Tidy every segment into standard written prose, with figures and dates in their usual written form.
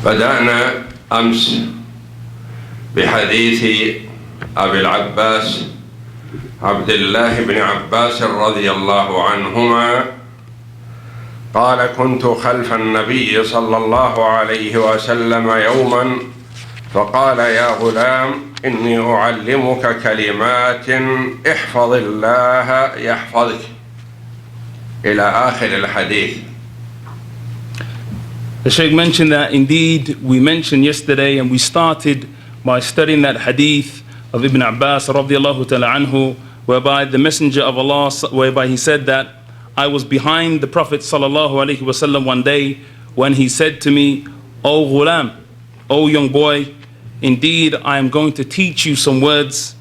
بدأنا أمس بحديث أبي العباس عبد الله بن عباس رضي الله عنهما قال: كنت خلف النبي صلى الله عليه وسلم يوما فقال: يا غلام إني أعلمك كلمات احفظ الله يحفظك، إلى آخر الحديث. The Shaykh mentioned that indeed we mentioned yesterday, and we started by studying that hadith of Ibn Abbas radiallahu ta'ala anhu, whereby the Messenger of Allah, whereby he said that I was behind the Prophet sallallahu alaihi wasallam one day when he said to me, "O ghulam, O young boy, indeed I am going to teach you some words.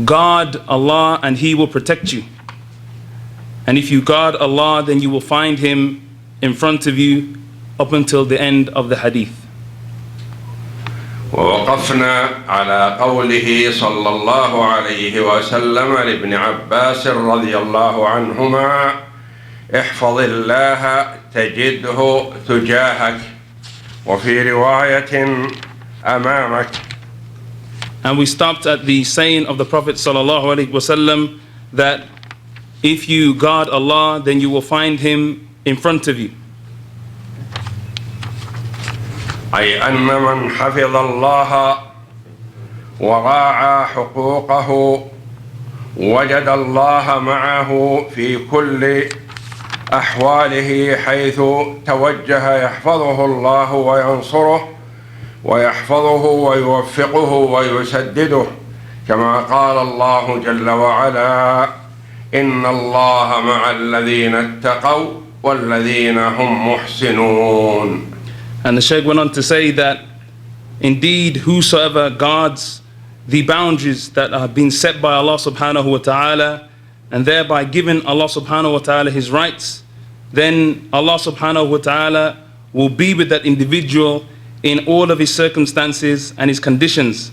Guard Allah and He will protect you. And if you guard Allah, then you will find Him in front of you," up until the end of the hadith. ووقفنا على قوله صلى الله عليه وسلم لابن عباس رضي الله عنهما: احفظ الله تجده تجاهك، وفي رواية أمامك. And we stopped at the saying of the Prophet sallallahu alaihi wasallam that if you guard Allah, then you will find Him in front of you. أي أن من حفظ الله وراعى حقوقه وجد الله معه في كل أحواله، حيث توجه يحفظه الله وينصره ويحفظه ويوفقه ويسدده، كما قال الله جل وعلا: إن الله مع الذين اتقوا والذين هم محسنون. And the Shaykh went on to say that indeed whosoever guards the boundaries that have been set by Allah subhanahu wa ta'ala, and thereby giving Allah subhanahu wa ta'ala His rights, then Allah subhanahu wa ta'ala will be with that individual in all of his circumstances and his conditions,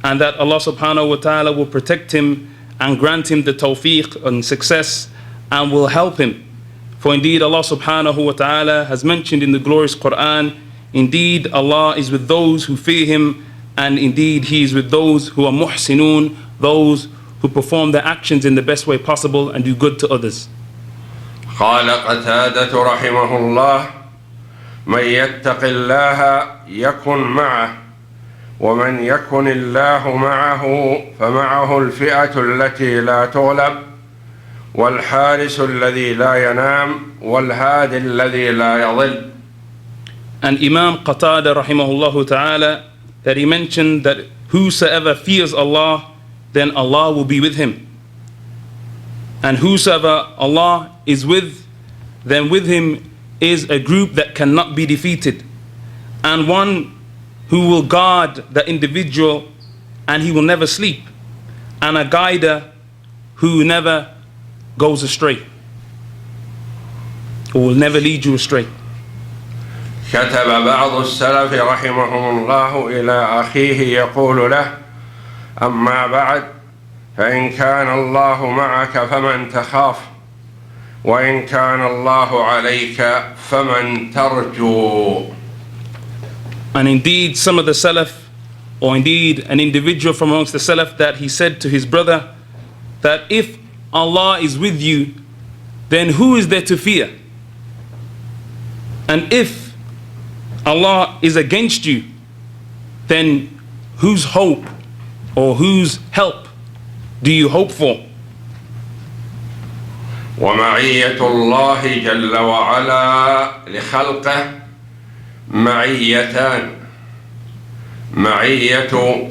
and that Allah subhanahu wa ta'ala will protect him and grant him the tawfiq and success and will help him. For indeed Allah subhanahu wa ta'ala has mentioned in the glorious Quran, indeed Allah is with those who fear Him, and indeed He is with those who are muhsinun, those who perform their actions in the best way possible and do good to others. قال قتادة رحمه الله: من يتق الله يكن معه، ومن يكن الله معه فمعه الفئة التي لا تغلب، والحارس الذي لا ينام، والهادي الذي لا يضل. And Imam Qatada rahimahullah ta'ala, that he mentioned that whosoever fears Allah, then Allah will be with him. And whosoever Allah is with, then with him is a group that cannot be defeated, and one who will guard the individual and he will never sleep, and a guider who never goes astray, or will never lead you astray. كتب بعض السلف رحمهم الله إلى أخيه يقول له: أما بعد، فإن كان الله معك فمن تخاف، وإن كان الله عليك فمن ترجو. And indeed some of the Salaf, or indeed an individual from amongst the Salaf, that he said to his brother that if Allah is with you, then who is there to fear? And if Allah is against you, then whose hope or whose help do you hope for? ومعية الله جل وعلا لخلقه معيتان: معية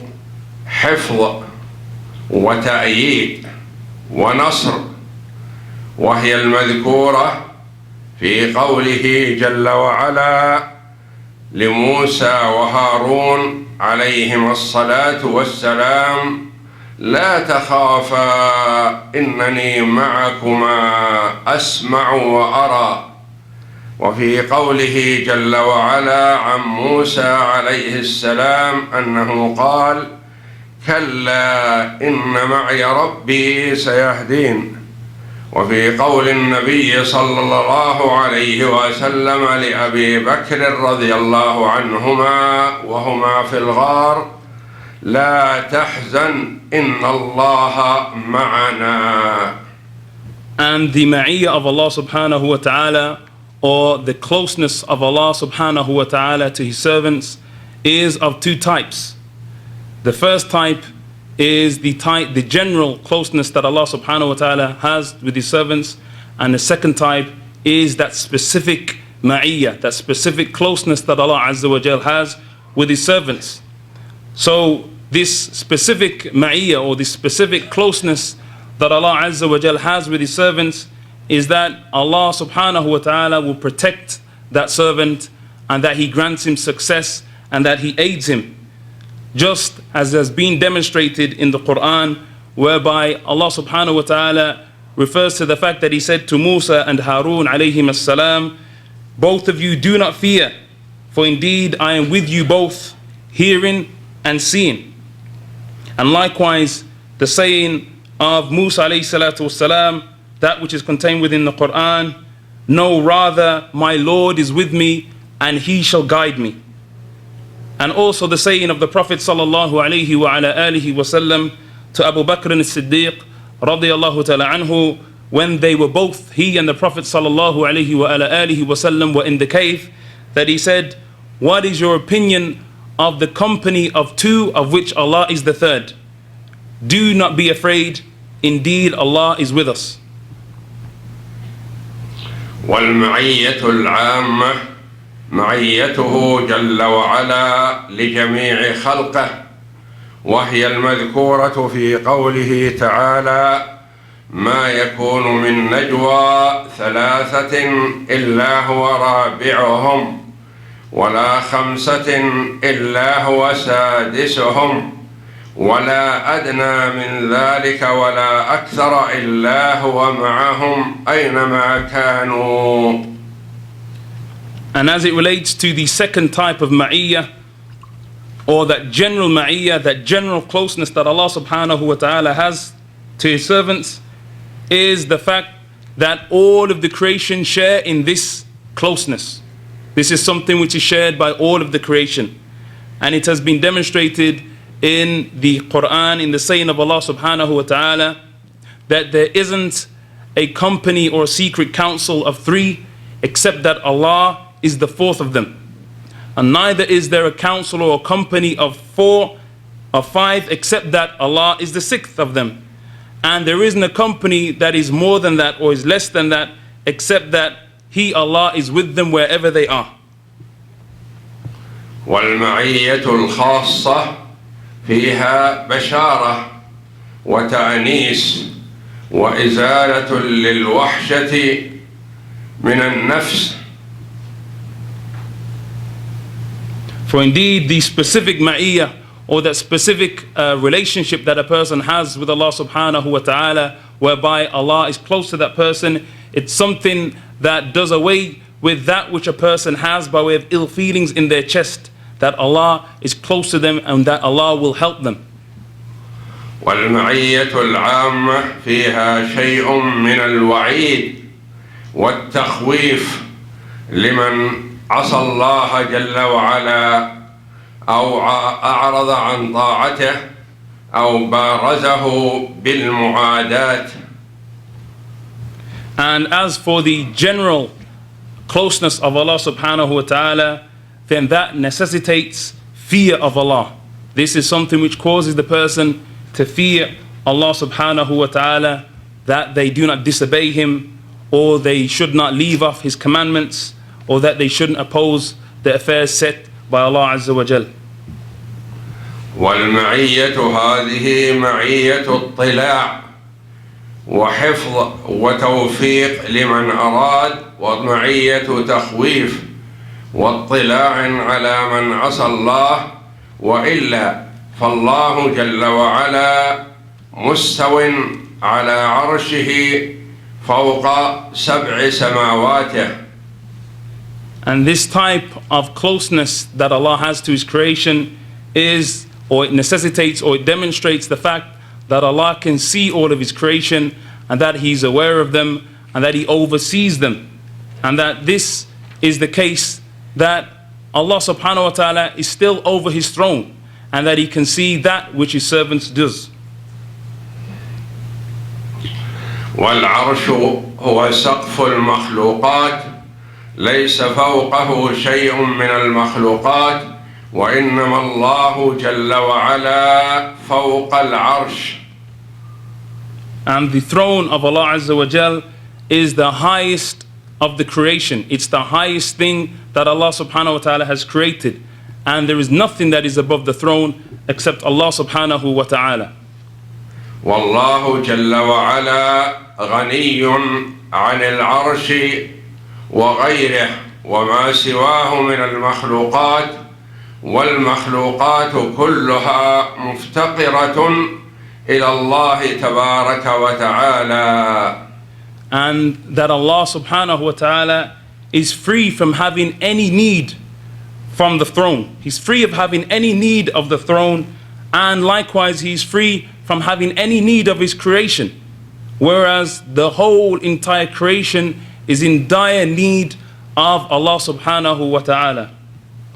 حفظ وتأييد ونصر، وهي المذكورة في قوله جل وعلا لموسى وهارون عليهما الصلاة والسلام: لا تخافا إنني معكما أسمع وأرى. وفي قوله جل وعلا عن موسى عليه السلام أنه قال: كلا إن معي ربي سيهدين. وفي قول النبي صلى الله عليه وسلم لأبي بكر رضي الله عنهما وهما في الغار: لا تحزن إن الله معنا. And the ma'iyyah of Allah subhanahu wa ta'ala, or the closeness of Allah subhanahu wa ta'ala to His servants, is of two types. The first type is the general closeness that Allah subhanahu wa ta'ala has with His servants, and the second type is that specific ma'iyyah, that specific closeness that Allah Azza wa Jal has with His servants. So this specific ma'iyyah, or this specific closeness that Allah Azza wa Jal has with His servants, is that Allah subhanahu wa ta'ala will protect that servant, and that He grants him success, and that He aids him. Just as has been demonstrated in the Quran, whereby Allah subhanahu wa ta'ala refers to the fact that He said to Musa and Harun alayhim as-salam, both of you do not fear, for indeed I am with you both, hearing and seeing. And likewise, the saying of Musa alayhi salatu was-salam, that which is contained within the Quran, no, rather my Lord is with me and He shall guide me. And also the saying of the Prophet sallallahu alayhi wa ala alihi wa sallam to Abu Bakr as-Siddiq radiyallahu ta'ala anhu, when they were both, he and the Prophet sallallahu alayhi wa ala alihi wa sallam, were in the cave, that he said, what is your opinion of the company of two, of which Allah is the third? Do not be afraid, indeed Allah is with us. والمعية العامة معيته جل وعلا لجميع خلقه، وهي المذكورة في قوله تعالى: ما يكون من نجوى ثلاثة إلا هو رابعهم ولا خمسة إلا هو سادسهم ولا أدنى من ذلك ولا أكثر إلا هو معهم أينما كانوا. And as it relates to the second type of ma'iyyah, or that general ma'iyyah, that general closeness that Allah subhanahu wa ta'ala has to His servants, is the fact that all of the creation share in this closeness. This is something which is shared by all of the creation. And it has been demonstrated in the Quran, in the saying of Allah subhanahu wa ta'ala, that there isn't a company or a secret council of three except that Allah is the fourth of them. And neither is there a council or a company of five except that Allah is the sixth of them. And there isn't a company that is more than that or is less than that except that He, Allah, is with them wherever they are. والمعية الخاصة فيها بشارة وتأنيس وإزالة للوحشة من النفس. For indeed, the specific ma'iyyah, or that specific relationship that a person has with Allah subhanahu wa ta'ala, whereby Allah is close to that person, it's something that does away with that which a person has by way of ill feelings in their chest, that Allah is close to them and that Allah will help them. والمعية العامة فيها شيء من الوعيد والتخويف لمن عصى الله جل وعلا أو أعرض عن طاعته أو بارزه بالمعاداة. And as for the general closeness of Allah subhanahu wa ta'ala, then that necessitates fear of Allah. This is something which causes the person to fear Allah subhanahu wa ta'ala, that they do not disobey Him, or they should not leave off His commandments, or that they shouldn't oppose the affairs set by Allah Azza wa Jal. والمعية هذه معية اطلاع وحفظ وتوفيق لمن أراد، ومعية تخويف واطلاع على من عصى الله، وإلا فالله جل وعلا مستو على عرشه فوق 7 سماواته. And this type of closeness that Allah has to His creation is, or it necessitates, or it demonstrates the fact that Allah can see all of His creation, and that He's aware of them, and that He oversees them, and that this is the case, that Allah subhanahu wa ta'ala is still over His throne, and that He can see that which His servants does. والعرش هو سقف المخلوقات ليس فوقه شيء من المخلوقات وإنما الله جل وعلا فوق العرش. And the throne of Allah Azza wa Jal is the highest of the creation. It's the highest thing that Allah subhanahu wa ta'ala has created. And there is nothing that is above the throne except Allah subhanahu wa ta'ala. والله جل وعلا غني عن العرش وغيره وما سواه من المخلوقات والمخلوقات كلها مفتقرة إلى الله تبارك وتعالى. And that Allah subhanahu wa ta'ala is free from having any need from the throne. He's free of having any need of the throne, and likewise He's free from having any need of His creation, whereas the whole entire creation is in dire need of Allah subhanahu wa ta'ala.